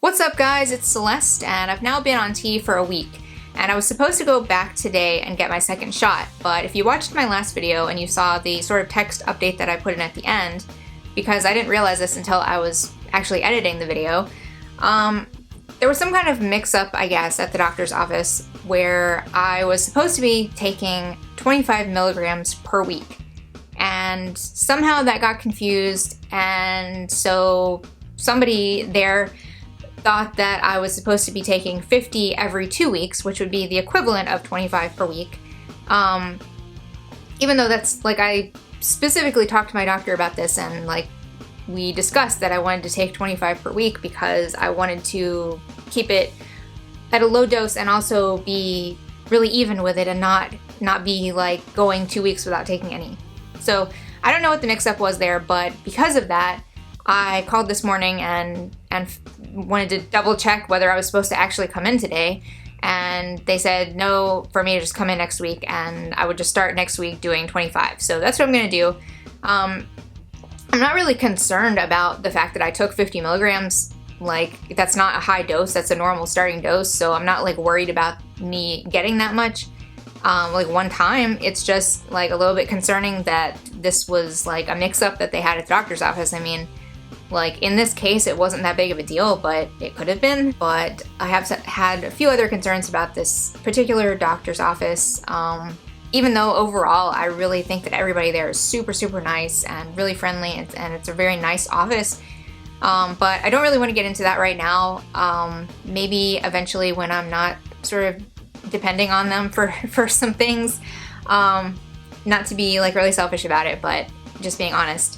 What's up guys, it's Celeste and I've now been on T for a week and I was supposed to go back today and get my second shot, but if you watched my last video and you saw the sort of text update that I put in at the end, because I didn't realize this until I was actually editing the video, there was some kind of mix-up, I guess, at the doctor's office where I was supposed to be taking 25 milligrams per week, and somehow that got confused, and so somebody there thought that I was supposed to be taking 50 every 2 weeks, which would be the equivalent of 25 per week. Even though that's, like, I specifically talked to my doctor about this and, like, we discussed that I wanted to take 25 per week because I wanted to keep it at a low dose and also be really even with it and not be, like, going 2 weeks without taking any. So I don't know what the mix-up was there, but because of that, I called this morning and wanted to double check whether I was supposed to actually come in today, and they said no, for me to just come in next week and I would just start next week doing 25. So that's what I'm gonna do. I'm not really concerned about the fact that I took 50 milligrams. Like, that's not a high dose, that's a normal starting dose, so I'm not like worried about me getting that much. Like one time, it's just like a little bit concerning that this was like a mix-up that they had at the doctor's office. I mean, like, in this case, it wasn't that big of a deal, but it could have been. But I have had a few other concerns about this particular doctor's office, even though overall I really think that everybody there is super, super nice and really friendly, and it's a very nice office. But I don't really want to get into that right now. Maybe eventually when I'm not sort of depending on them for some things. Not to be like really selfish about it, but just being honest.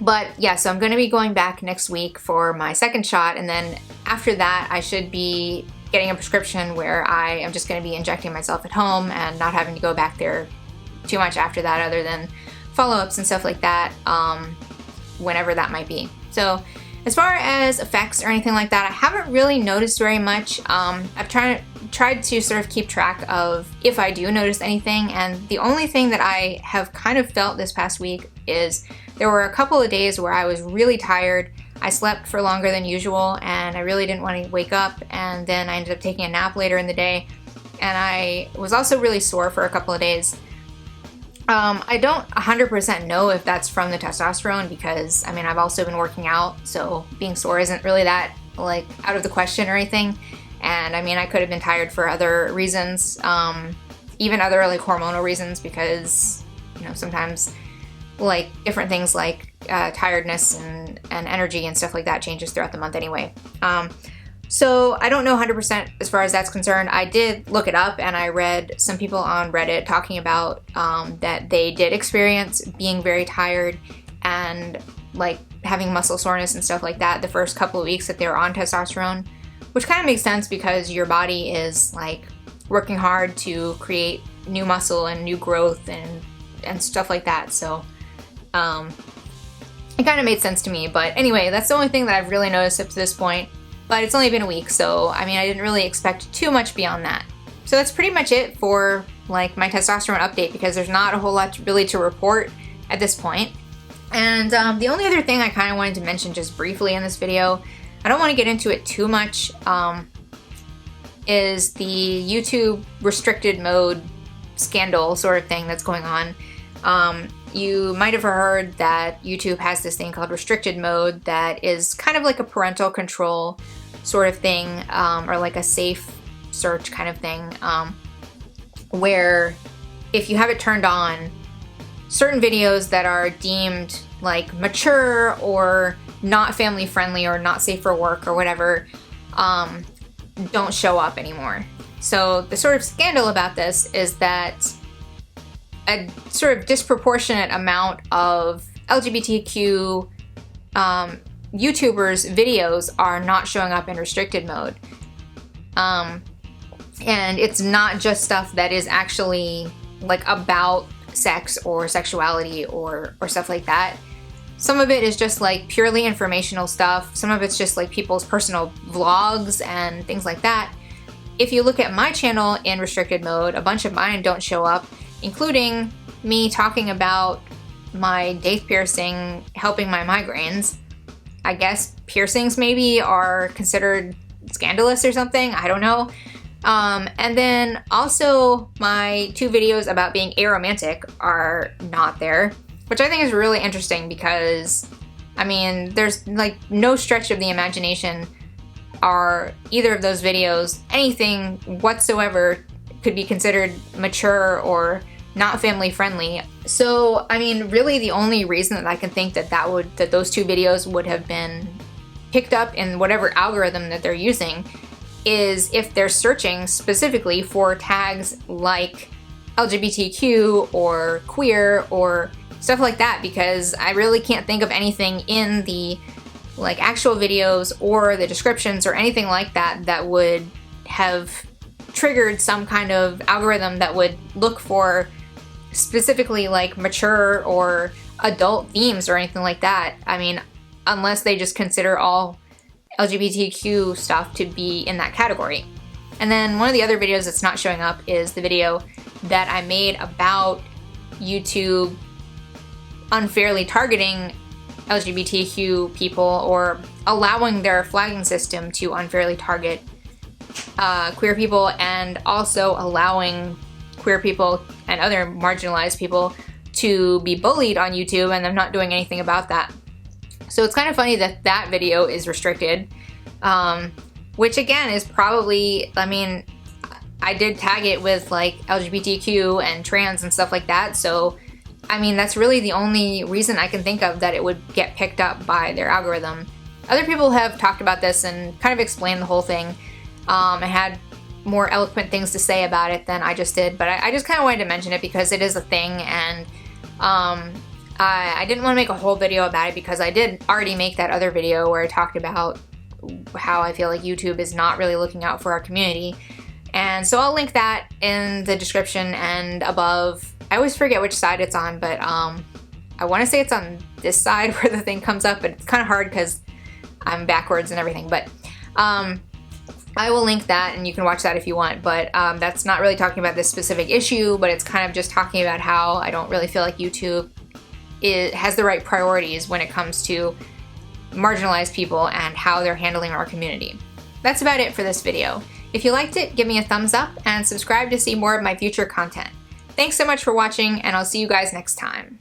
But yeah, so I'm going to be going back next week for my second shot, and then after that I should be getting a prescription where I am just going to be injecting myself at home and not having to go back there too much after that, other than follow-ups and stuff like that, whenever that might be. So as far as effects or anything like that, I haven't really noticed very much. I've tried to sort of keep track of if I do notice anything, and the only thing that I have kind of felt this past week is there were a couple of days where I was really tired. I slept for longer than usual and I really didn't want to wake up, and then I ended up taking a nap later in the day, and I was also really sore for a couple of days. I don't 100% know if that's from the testosterone because, I mean, I've also been working out, so being sore isn't really that, like, out of the question or anything. And I mean, I could have been tired for other reasons, even other, like, hormonal reasons, because, you know, sometimes, like, different things like tiredness and energy and stuff like that changes throughout the month anyway. So I don't know 100% as far as that's concerned. I did look it up and I read some people on Reddit talking about that they did experience being very tired and like having muscle soreness and stuff like that the first couple of weeks that they were on testosterone, which kind of makes sense because your body is like working hard to create new muscle and new growth and stuff like that. So it kind of made sense to me. But anyway, that's the only thing that I've really noticed up to this point. But it's only been a week, so I mean, I didn't really expect too much beyond that. So that's pretty much it for like my testosterone update, because there's not a whole lot really to report at this point. And the only other thing I kind of wanted to mention just briefly in this video, I don't want to get into it too much, is the YouTube restricted mode scandal sort of thing that's going on. You might have heard that YouTube has this thing called restricted mode that is kind of like a parental control sort of thing, or like a safe search kind of thing, where if you have it turned on, certain videos that are deemed like mature or not family friendly or not safe for work or whatever, don't show up anymore. So the sort of scandal about this is that a sort of disproportionate amount of LGBTQ YouTubers' videos are not showing up in restricted mode. And it's not just stuff that is actually like about sex or sexuality or stuff like that. Some of it is just like purely informational stuff. Some of it's just like people's personal vlogs and things like that. If you look at my channel in restricted mode, a bunch of mine don't show up, including me talking about my daith piercing helping my migraines. I guess piercings maybe are considered scandalous or something. I don't know. And then also my 2 videos about being aromantic are not there, which I think is really interesting because, I mean, there's like no stretch of the imagination are either of those videos anything whatsoever could be considered mature or not family friendly. So, I mean, really the only reason that I can think that those 2 videos would have been picked up in whatever algorithm that they're using is if they're searching specifically for tags like LGBTQ or queer or stuff like that, because I really can't think of anything in the like actual videos or the descriptions or anything like that that would have triggered some kind of algorithm that would look for specifically like mature or adult themes or anything like that. I mean, unless they just consider all LGBTQ stuff to be in that category. And then one of the other videos that's not showing up is the video that I made about YouTube unfairly targeting LGBTQ people or allowing their flagging system to unfairly target queer people, and also allowing queer people and other marginalized people to be bullied on YouTube and them not doing anything about that. So it's kind of funny that that video is restricted, which again is probably, I mean, I did tag it with like LGBTQ and trans and stuff like that, so I mean, that's really the only reason I can think of that it would get picked up by their algorithm. Other people have talked about this and kind of explained the whole thing. I had more eloquent things to say about it than I just did, but I just kind of wanted to mention it because it is a thing, and I didn't want to make a whole video about it because I did already make that other video where I talked about how I feel like YouTube is not really looking out for our community. And so I'll link that in the description and above. I always forget which side it's on, but I want to say it's on this side where the thing comes up, but it's kind of hard because I'm backwards and everything. But I will link that and you can watch that if you want. But that's not really talking about this specific issue, but it's kind of just talking about how I don't really feel like YouTube has the right priorities when it comes to marginalized people and how they're handling our community. That's about it for this video. If you liked it, give me a thumbs up and subscribe to see more of my future content. Thanks so much for watching, and I'll see you guys next time.